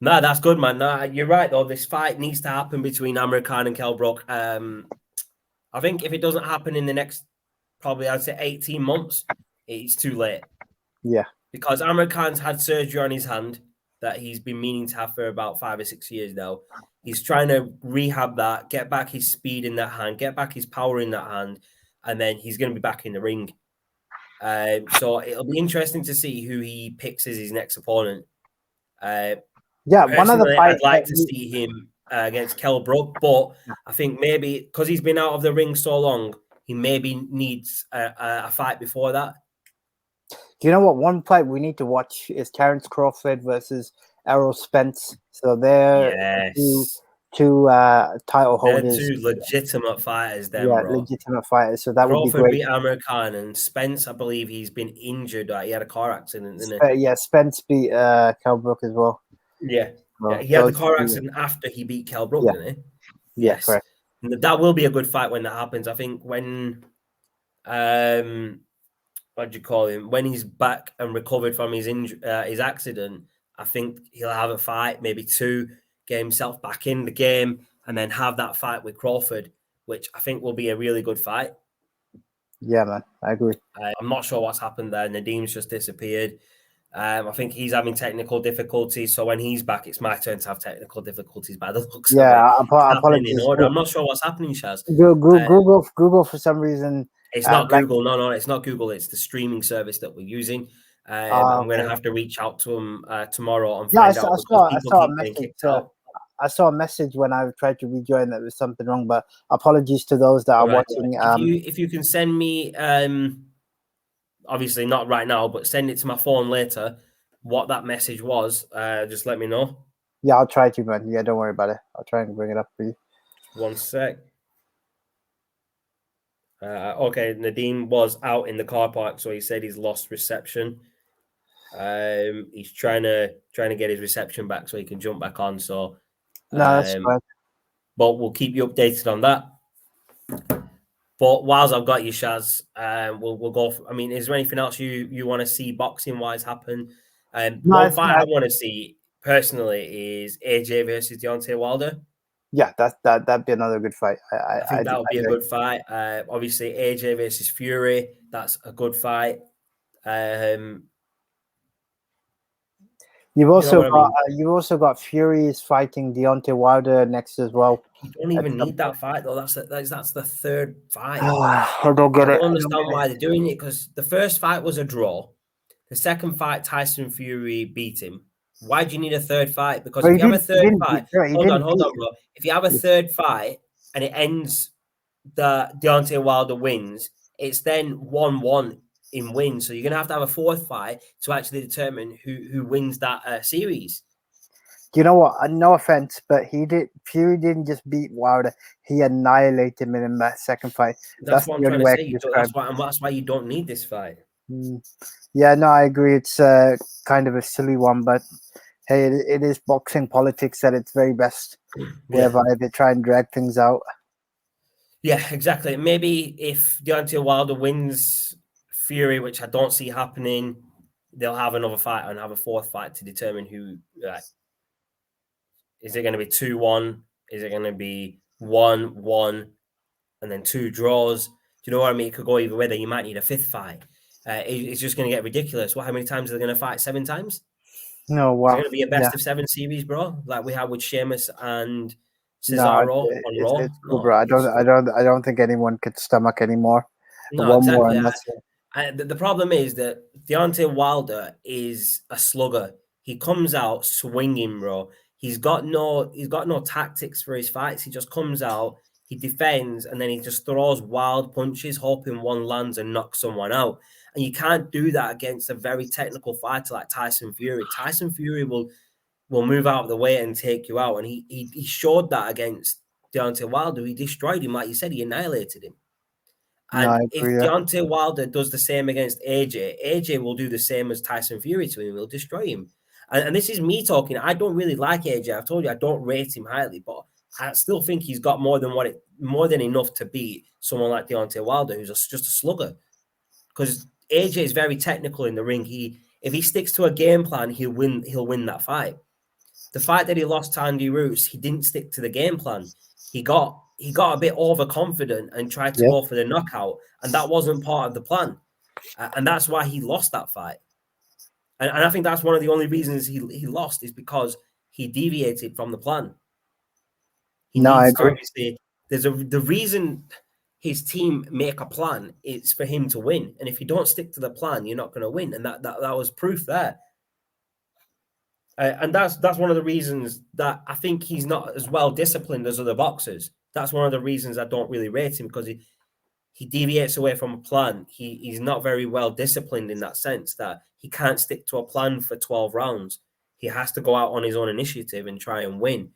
No, that's good, man. No, you're right, though. This fight needs to happen between Amir Khan and Kell Brook. I think if it doesn't happen in the next, probably, I'd say 18 months, it's too late. Yeah. Because Amir Khan's had surgery on his hand that he's been meaning to have for about 5 or 6 years now. He's trying to rehab that, get back his speed in that hand, get back his power in that hand, and then he's going to be back in the ring. So it'll be interesting to see who he picks as his next opponent. One of the fights I'd like to see him against Kell Brook, but I think maybe because he's been out of the ring so long, he maybe needs a fight before that. Do you know what? One fight we need to watch is Terence Crawford versus Errol Spence. So they're two title holders. They're two legitimate fighters, bro. Legitimate fighters. So that Crawford would be great. Beat Amir Khan, and Spence, I believe he's been injured. He had a car accident, didn't he? Yeah, Spence beat Kell Brook as well. Yeah. He had the car accident after he beat Kell Brook, didn't he? Yes. Correct. That will be a good fight when that happens. I think when what do you call him? When he's back and recovered from his accident, I think he'll have a fight, maybe two, get himself back in the game, and then have that fight with Crawford, which I think will be a really good fight. Yeah, man, I agree. I'm not sure what's happened there. Nadeem's just disappeared. I think he's having technical difficulties. So when he's back, it's my turn to have technical difficulties by the looks of it. It's happening in apologies. order. I'm not sure what's happening, Shaz. Google for some reason. It's not Google. No, it's not Google. It's the streaming service that we're using. I'm going to have to reach out to them tomorrow and find out because people keep getting kicked out. I saw a message when I tried to rejoin that there was something wrong, but apologies to those that are watching. If you can send me, obviously not right now, but send it to my phone later, what that message was, just let me know. Yeah, I'll try to, man. Yeah, don't worry about it. I'll try and bring it up for you. One sec. Okay, Nadeem was out in the car park, so he said he's lost reception. He's trying to get his reception back so he can jump back on. So no, that's fine. But we'll keep you updated on that. But whilst I've got you, Shaz, we'll go. I mean, is there anything else you want to see boxing wise happen? One fight I want to see personally is AJ versus Deontay Wilder. Yeah, that'd be another good fight. I think that would be a good fight. Obviously, AJ versus Fury, that's a good fight. You've also got Fury's fighting Deontay Wilder next as well. You don't even need that fight though. That's the third fight. I don't get it. I don't understand why they're doing it because the first fight was a draw. The second fight, Tyson Fury beat him. Why do you need a third fight? Because if you have a third fight, hold on, bro. If you have a third fight and it ends that Deontay Wilder wins, it's then 1-1 in wins. So you're gonna have a fourth fight to actually determine who wins that series. You know what? No offense, but Fury didn't just beat Wilder; he annihilated him in that second fight. That's what I'm trying to say. That's why you don't need this fight. Yeah, no, I agree. It's kind of a silly one, but hey, it is boxing politics at its very best, whereby they try and drag things out. Yeah, exactly. Maybe if Deontay Wilder wins Fury, which I don't see happening, they'll have another fight and have a fourth fight to determine who. Is it going to be 2-1? Is it going to be 1-1 and then 2 draws? Do you know what I mean? It could go either way. You might need a fifth fight. It's just going to get ridiculous. How many times are they going to fight? 7 times? No, wow. It's going to be a best of 7 series, bro. Like we had with Sheamus and Cesaro on Raw. It's cool, bro. I don't think anyone could stomach anymore. No, exactly. The problem is that Deontay Wilder is a slugger. He comes out swinging, bro. He's got no tactics for his fights. He just comes out, he defends, and then he just throws wild punches, hoping one lands and knocks someone out. And you can't do that against a very technical fighter like Tyson Fury. Tyson Fury will move out of the way and take you out. And he showed that against Deontay Wilder. He destroyed him, like you said, he annihilated him. And if Deontay Wilder does the same against AJ will do the same as Tyson Fury to him. He'll destroy him. And this is me talking. I don't really like AJ. I've told you I don't rate him highly, but I still think he's got more than enough to beat someone like Deontay Wilder, who's just a slugger. Because AJ is very technical in the ring. If he sticks to a game plan, he'll win that fight. The fight that he lost to Andy Ruiz, he didn't stick to the game plan. He got a bit overconfident and tried to go for the knockout, and that wasn't part of the plan. And that's why he lost that fight. And I think that's one of the only reasons he lost is because he deviated from the plan. I agree. The reason his team make a plan is for him to win. And if you don't stick to the plan, you're not going to win. And that was proof there. And that's one of the reasons that I think he's not as well disciplined as other boxers. That's one of the reasons I don't really rate him, because he deviates away from a plan. He's not very well disciplined in that sense, that he can't stick to a plan for 12 rounds. He has to go out on his own initiative and try and win.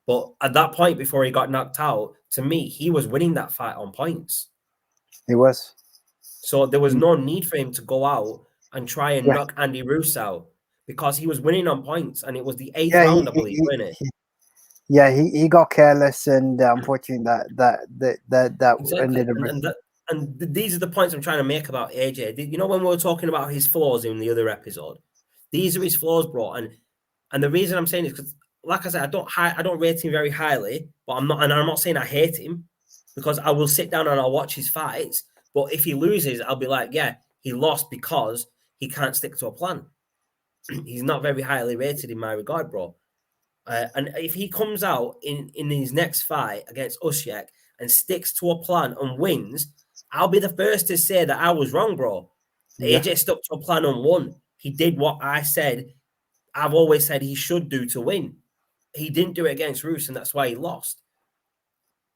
But at that point, before he got knocked out, to me, he was winning that fight on points. He was. So there was no need for him to go out and try and knock Andy Ruiz out, because he was winning on points, and it was the 8th round, I believe, wasn't it? He got careless, and unfortunately that ended up. And these are the points I'm trying to make about AJ. You know, when we were talking about his flaws in the other episode, these are his flaws, bro. And the reason I'm saying is because, like I said, I don't rate him very highly, but I'm not saying I hate him, because I will sit down and I'll watch his fights. But if he loses, I'll be like, yeah, he lost because he can't stick to a plan. he's not very highly rated in my regard, bro. And if he comes out in his next fight against Usyk and sticks to a plan and wins, I'll be the first to say that I was wrong, bro. Yeah. AJ stuck to a plan and won. He did what I said. I've always said he should do to win. He didn't do it against Roos, and that's why he lost.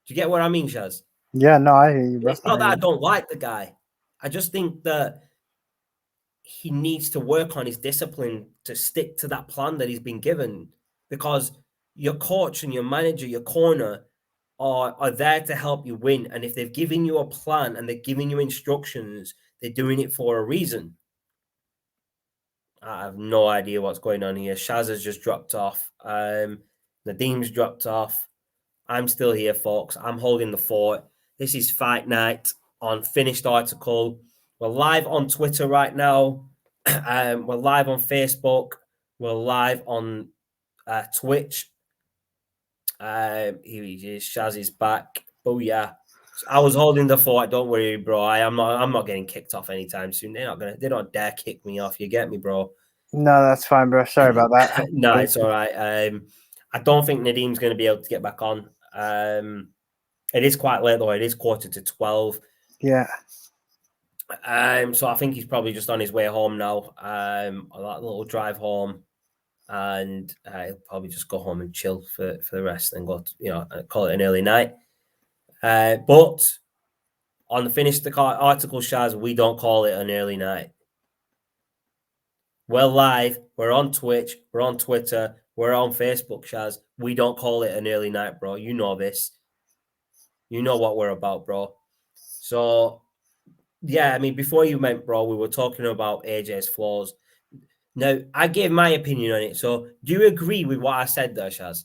Do you get what I mean, Shaz? Yeah, no, I hear you, bro. It's not that I don't like the guy. I just think that he needs to work on his discipline to stick to that plan that he's been given, because your coach and your manager, your corner are there to help you win. And if they've given you a plan and they're giving you instructions, they're doing it for a reason. I have no idea what's going on here. Shaz has just dropped off. Nadeem's dropped off. I'm still here, folks. I'm holding the fort. This is Fight Night on Finished Article. We're live on Twitter right now. We're live on Facebook. We're live on Twitch. Here he is. Shaz is back. Booyah. I was holding the fort. Don't worry, bro. I'm not getting kicked off anytime soon. They don't dare kick me off. You get me, bro? No, that's fine, bro. Sorry about that. No, it's all right. I don't think Nadeem's going to be able to get back on. It is quite late though. It is 11:45. Yeah. So I think he's probably just on his way home now. A little drive home, and he'll probably just go home and chill for the rest, and go, call it an early night. But on the Finished Article, Shaz, we don't call it an early night. We're live. We're on Twitch. We're on Twitter. We're on Facebook, Shaz. We don't call it an early night, bro. You know this. You know what we're about, bro. So, yeah, I mean, before you went, bro, we were talking about AJ's flaws. Now, I gave my opinion on it. So, do you agree with what I said there, Shaz?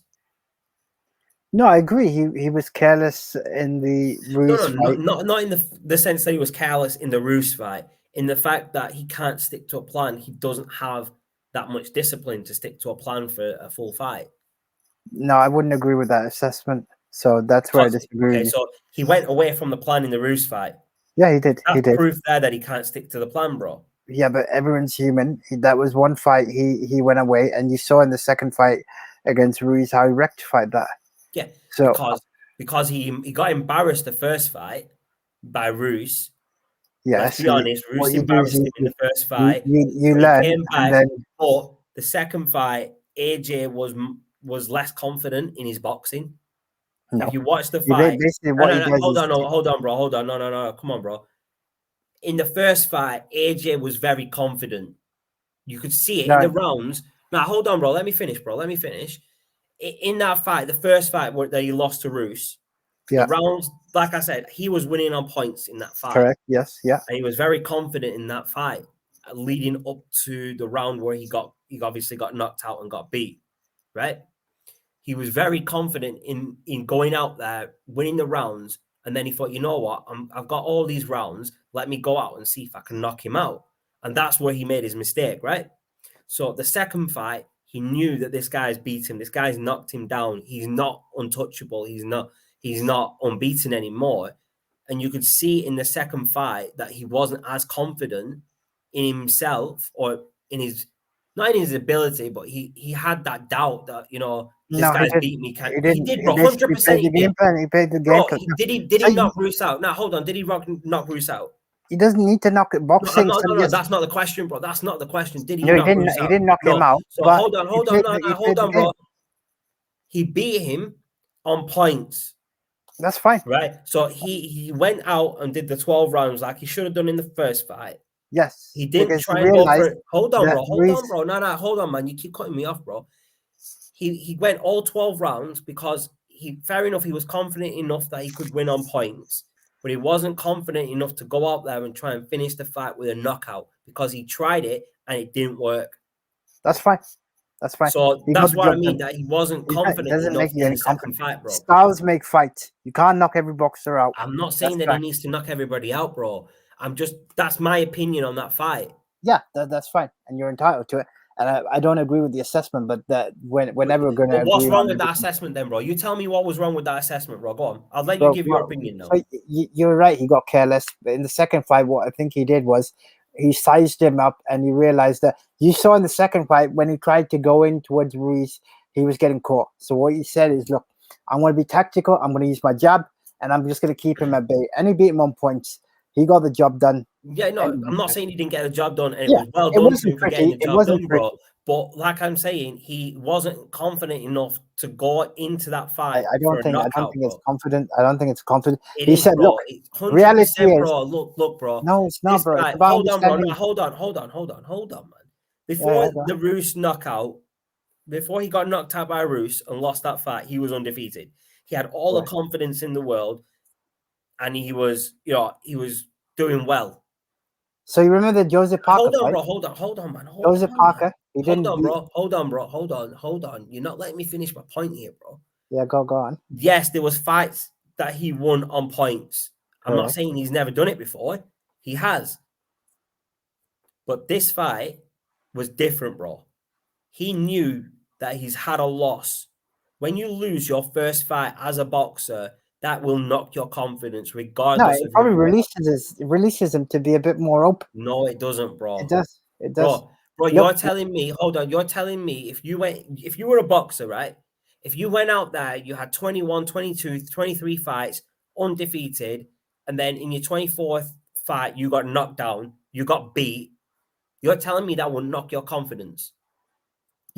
No, I agree. He was careless in the Roos fight. Not in the sense that he was careless in the Roos fight. In the fact that he can't stick to a plan. He doesn't have that much discipline to stick to a plan for a full fight. No, I wouldn't agree with that assessment. So that's where I disagree. Okay, so he went away from the plan in the Roos fight. Yeah, he did. That's proof there that he can't stick to the plan, bro. Yeah, but everyone's human. That was one fight. He went away, and you saw in the second fight against Ruiz how he rectified that. Yeah, so because he got embarrassed the first fight by Ruiz. Yeah, let's be honest. Ruiz embarrassed him in the first fight. You learn, and then but the second fight, AJ was less confident in his boxing. No. If you watch the fight, hold on, bro. Hold on. No. Come on, bro. In the first fight, AJ was very confident. You could see it in the rounds. Now, hold on, bro. Let me finish, bro. In that fight, the first fight that he lost to Roos, the rounds, like I said, he was winning on points in that fight. Correct. Yes. Yeah. And he was very confident in that fight, leading up to the round where he obviously got knocked out and got beat. Right. He was very confident in going out there, winning the rounds, and then he thought, you know what, I've got all these rounds. Let me go out and see if I can knock him out. And that's where he made his mistake, right? So the second fight, he knew that this guy's beat him. This guy's knocked him down. He's not untouchable. He's not unbeaten anymore. And you could see in the second fight that he wasn't as confident in himself or in his, not in his ability, but he had that doubt that, this guy's beat me. He did, bro. 100%. He played the game. Bro, did he knock Roos out? Now, hold on. Did he knock Roos out? He doesn't need to knock it. Boxing. No. That's not the question, bro. That's not the question. Did he? No, he didn't knock him out. So hold on, bro. He beat him on points. That's fine. Right. So he went out and did the 12 rounds like he should have done in the first fight. Yes. He didn't try and go for it. Hold on, bro. No, hold on, man. You keep cutting me off, bro. He went all 12 rounds because fair enough, he was confident enough that he could win on points, but he wasn't confident enough to go out there and try and finish the fight with a knockout because he tried it and it didn't work. That's fine. So that's what I mean, that he wasn't confident enough in the second fight, bro. Styles make fights. You can't knock every boxer out. I'm not saying that he needs to knock everybody out, bro. That's my opinion on that fight. Yeah, that's fine. And you're entitled to it. And I don't agree with the assessment, but that whenever we're going to. What's wrong with that assessment, then, bro? You tell me what was wrong with that assessment, bro. Go on. I'll let you give your opinion now. You're right. He got careless. But in the second fight, what I think he did was he sized him up, and he realized that you saw in the second fight when he tried to go in towards Ruiz, he was getting caught. So what he said is, look, I'm going to be tactical. I'm going to use my jab, and I'm just going to keep him at bay. And he beat him on points. He got the job done. Yeah, no, I'm not saying he didn't get the job done, and Yeah, it was well it done to wasn't him for getting the pretty. It job wasn't done, bro. But like I'm saying, he wasn't confident enough to go into that fight I don't for a think knockout, it's bro. confident. I don't think it's confident. It He is, said, bro. look, It's reality 100%, is, bro. Look, bro. no, it's not, This bro. guy, It's about hold on, bro. No, understanding. hold on, man. Yeah, Before yeah, the Roos knockout, before he got knocked out by Roos and lost that fight, he was undefeated. He had all the Right. confidence in the world, and he was doing well. So you remember the Joseph Parker Hold on, fight? bro. Hold on, man. Joseph Parker, he Hold didn't on, beat. bro. Hold on. You're not letting me finish my point here, bro. Yeah, go on. Yes, there was fights that he won on points. I'm not Correct. saying he's never done it before. He has. But this fight was different, bro. He knew that he's had a loss. When you lose your first fight as a boxer, that will knock your confidence, No, regardless it of who probably you are. releases him to be a bit more open. No, it doesn't, bro. It does. It does. Bro, Look, you're telling me, hold on, you're telling me if you were a boxer, right? If you went out there, you had 21, 22, 23 fights, undefeated, and then in your 24th fight, you got knocked down, you got beat, you're telling me that will knock your confidence?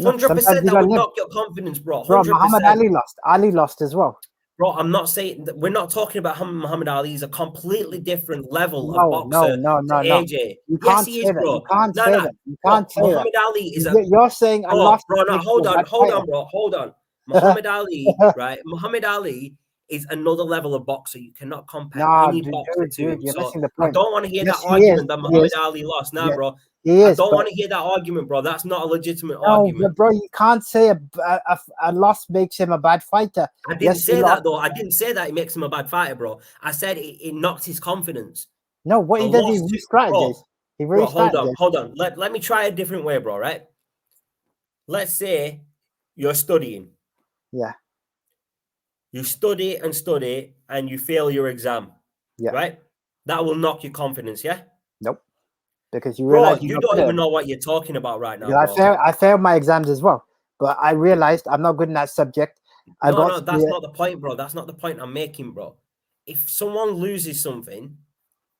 100% sometimes you that don't would live. knock your confidence, bro. 100%. Bro, Muhammad Ali lost. Ali lost as well. Bro, I'm not saying that we're not talking about Muhammad Ali. He's a completely different level of No, boxer no. to AJ. You Yes, can't he say is, that. bro. You can't No, say no. that. You Bro, can't say that. Muhammad Ali is a You're saying I lost. bro, no, hold on, bro. Hold on. Muhammad Ali, right? Muhammad Ali is another level of boxer. You cannot compare Nah, any boxer to him. you're So missing the I point. don't want to hear Yes, that he is. argument that He Muhammad is. Ali lost. Nah, Yeah, bro. he I is. don't But want to hear that argument, bro. That's not a legitimate no, argument. bro, you can't say a loss makes him a bad fighter. I didn't Yes, he say lost. that, though. I didn't say that it makes him a bad fighter, bro. I said it knocked his confidence. No, what he A does, he loss to- re-strategies. He Bro, hold re-strategies. on. Let me try a different way, bro, right? Let's say you're studying. Yeah, You study and you fail your exam, yeah. right? That will knock your confidence, yeah? Nope. Because you Bro, realize you you're not don't good at even it. know what you're talking about right now, Because bro. I failed my exams as well, but I realized I'm not good in that subject. No, that's not the point, bro. That's not the point I'm making, bro. If someone loses something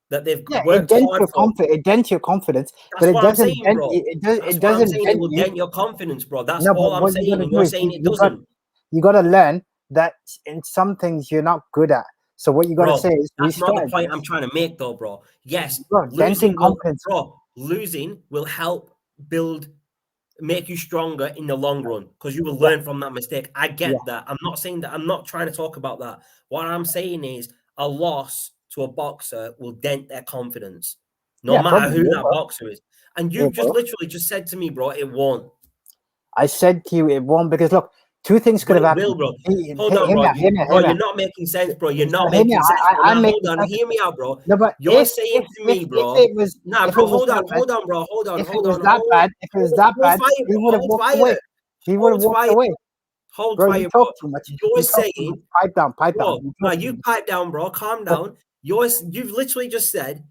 that they've worked hard for, it dents your confidence, that's but it what I'm doesn't saying, dent bro. it That's what I'm doesn't saying. It dent will you. dent your confidence, bro. That's No, all but I'm what you saying. gotta And do you're is saying it doesn't. you gotta learn that in some things you're not good at. So what you gotta Bro, say is that's not the restart. point I'm trying to make, though, bro. Yes, Bro, denting confidence. losing will help make you stronger in the long run because you will Yeah. learn from that mistake. I get Yeah. that. I'm not saying that. I'm not trying to talk about that. What I'm saying is a loss to a boxer will dent their confidence, no matter probably, who that bro. boxer is. And you've just Bro. literally just said to me, bro, it won't. I said to you it won't because look, two things could But have it will, happened. bro. Hold Hear on, bro. me out. You're not making sense, bro. You're not Hear me making out. sense, bro. I'm Now, making hold on. sense. Hear me out, bro. No, but You're saying to me, bro. if it was Nah, if bro. it was Hold on, that bad, bro. Hold on. if it was that bad, he would have walked away. He would have walked away. Hold Bro, fire, you bro. talk too much. You're saying, Pipe down. bro. You Now talk too you much. pipe down, bro. Calm down. You've literally just said,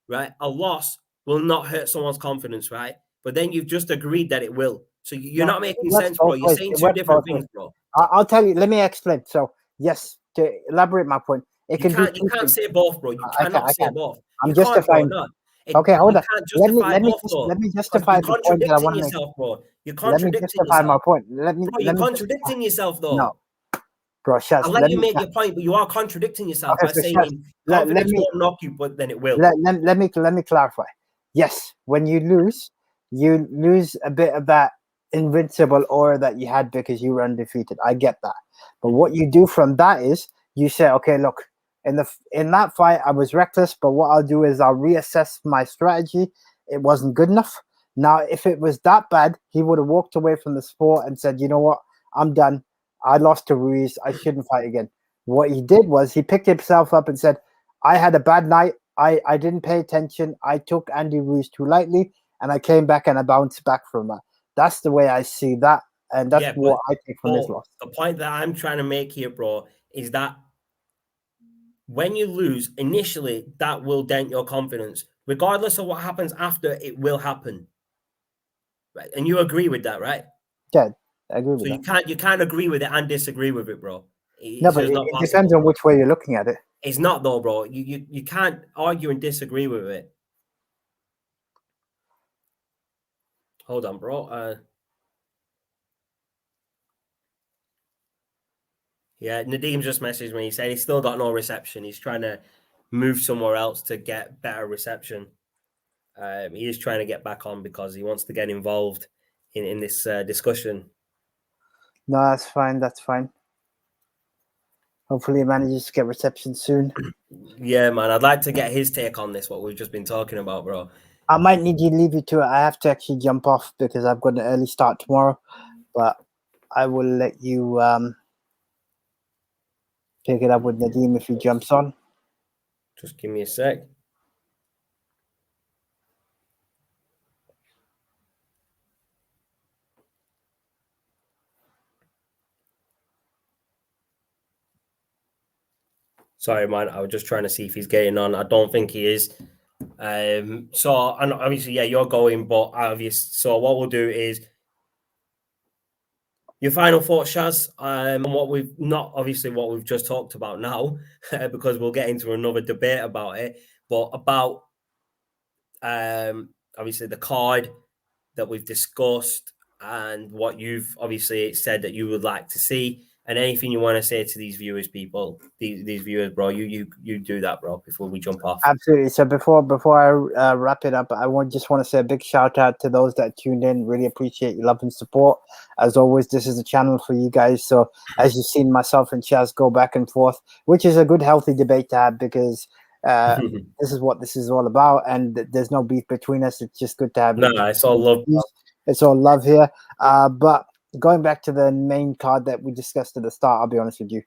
right? A loss will not hurt someone's confidence, right? But then you've just agreed that it will. So you're not making sense, bro. You're saying two different things, bro. I'll tell you. Let me explain. So yes, to elaborate my point, it can do two You can't things. say both, bro. You cannot say both. I'm You can't, justifying. bro. No. Okay, hold on. You can't justify both, bro. Let me Because justify you're the point that I want contradicting to make. yourself, bro. You're Let me contradicting justify my yourself. point. Bro, you're contradicting yourself, though. No, bro, Shaz, I'll let you make your point, but you are contradicting yourself by saying confidence won't knock you, but then it will. Let me clarify. Yes, when you lose a bit of that invincible aura that you had because you were undefeated. I get that. But what you do from that is you say, okay, look, in that fight I was reckless, but what I'll do is I'll reassess my strategy. It wasn't good enough. Now, if it was that bad, he would have walked away from the sport and said, you know what, I'm done. I lost to Ruiz. I shouldn't fight again. What he did was he picked himself up and said, I had a bad night. I didn't pay attention. I took Andy Ruiz too lightly, and I came back and I bounced back from that. That's the way I see that, and that's what I take from this loss. The point that I'm trying to make here, bro, is that when you lose, initially, that will dent your confidence. regardless of what happens after, it will happen. Right? And you agree with that, right? Yeah, I agree with that. So you can't agree with it and disagree with it, bro. No, but it depends on which way you're looking at it. It's not though, bro. You can't argue and disagree with it. Hold on, bro. Yeah, Nadeem just messaged me. He said he's still got no reception. He's trying to move somewhere else to get better reception. He is trying to get back on because he wants to get involved in this discussion. No, that's fine. That's fine. Hopefully, he manages to get reception soon. Yeah, man. I'd like to get his take on this, what we've just been talking about, bro. I might need you to leave it to it. I have to actually jump off because I've got an early start tomorrow. But I will let you pick it up with Nadeem if he jumps on. Just give me a sec. Sorry, man. I was just trying to see if he's getting on. I don't think he is. So, and obviously, yeah, you're going, but obviously, so what we'll do is your final thoughts, Shaz, and what we've not obviously what we've just talked about now, because we'll get into another debate about it, but about obviously the card that we've discussed and what you've obviously said that you would like to see. And anything you want to say to these viewers, these viewers, bro, you do that, bro, before we jump off. Absolutely. So before I wrap it up, I just want to say a big shout out to those that tuned in. Really appreciate your love and support. As always, this is a channel for you guys. So as you've seen myself and Chaz go back and forth, which is a good, healthy debate to have because this is what this is all about. And there's no beef between us. It's just good to have. No, it's all love. It's all love here. But going back to the main card that we discussed at the start, I'll be honest with you,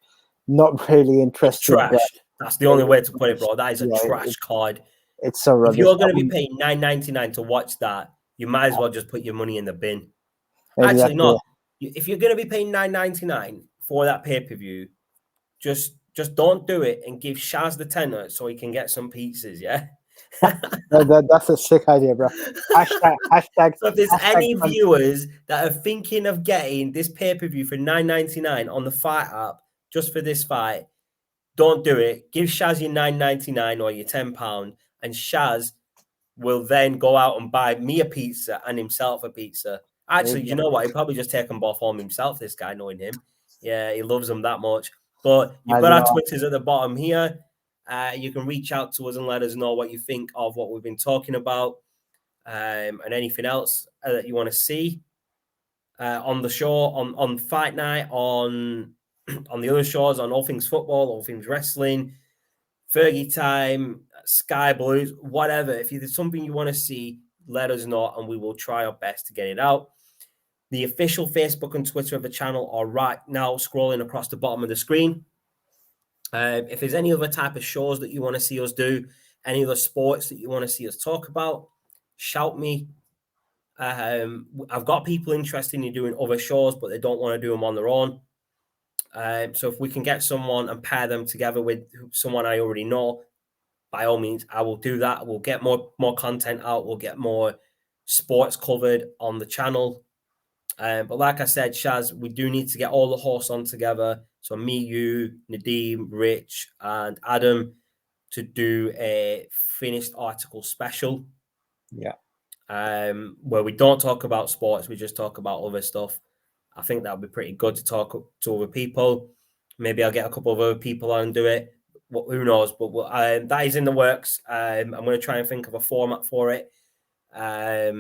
not really interested. Trash. That's the only way to put it, bro. That is a trash card. It's so rubbish. If you're going to be paying $9.99 to watch that, you might as well just put your money in the bin. Exactly. Actually, no. If you're going to be paying $9.99 for that pay-per-view, just don't do it and give Shaz the tenner so he can get some pizzas, yeah? That's a sick idea, bro. Hashtag. So if there's any viewers that are thinking of getting this pay-per-view for $9.99 on the Fight app just for this fight, don't do it. Give Shaz your $9.99 or your £10, and Shaz will then go out and buy me a pizza and himself a pizza. Actually, you know what? He'll probably just take them both home himself, this guy, knowing him. Yeah, he loves them that much. But you've got our Twitters at the bottom here. You can reach out to us and let us know what you think of what we've been talking about and anything else that you want to see on the show, on Fight Night, on the other shows, on All Things Football, All Things Wrestling, Fergie Time, Sky Blues, whatever. If there's something you want to see, let us know and we will try our best to get it out. The official Facebook and Twitter of the channel are right now scrolling across the bottom of the screen. If there's any other type of shows that you want to see us do, any other sports that you want to see us talk about, shout me. I've got people interested in doing other shows, but they don't want to do them on their own. So if we can get someone and pair them together with someone I already know, by all means, I will do that. We'll get more content out. We'll get more sports covered on the channel. But like I said, Shaz, we do need to get all the hosts on together. So me, you, Nadeem, Rich, and Adam to do a finished article special. Yeah. Where we don't talk about sports, we just talk about other stuff. I think that would be pretty good to talk to other people. Maybe I'll get a couple of other people on and do it. Who knows? But that is in the works. I'm going to try and think of a format for it. But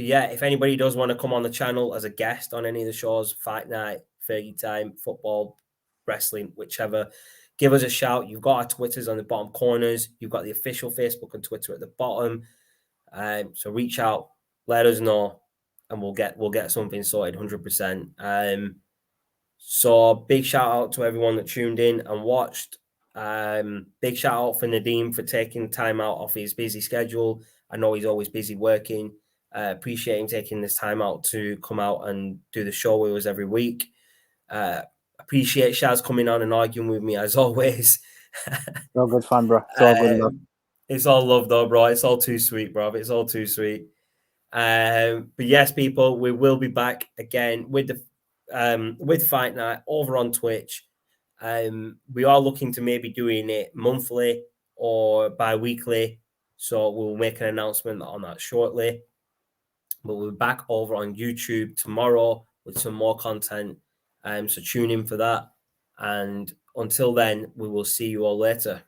yeah, if anybody does want to come on the channel as a guest on any of the shows, Fight Night, Fergie Time, football, wrestling, whichever, give us a shout. You've got our Twitters on the bottom corners. You've got the official Facebook and Twitter at the bottom. So reach out, let us know, and we'll get something sorted 100%. So big shout out to everyone that tuned in and watched. Big shout out for Nadeem for taking time out off his busy schedule. I know he's always busy working. Appreciate him taking this time out to come out and do the show with us every week. Appreciate Shaz coming on and arguing with me as always. Real good fun, bro. It's all good. It's all love though, bro. It's all too sweet, bro. It's all too sweet. But yes, people, we will be back again with Fight Night over on Twitch. We are looking to maybe doing it monthly or bi-weekly, so we'll make an announcement on that shortly. But we'll be back over on YouTube tomorrow with some more content. So tune in for that. And until then, we will see you all later.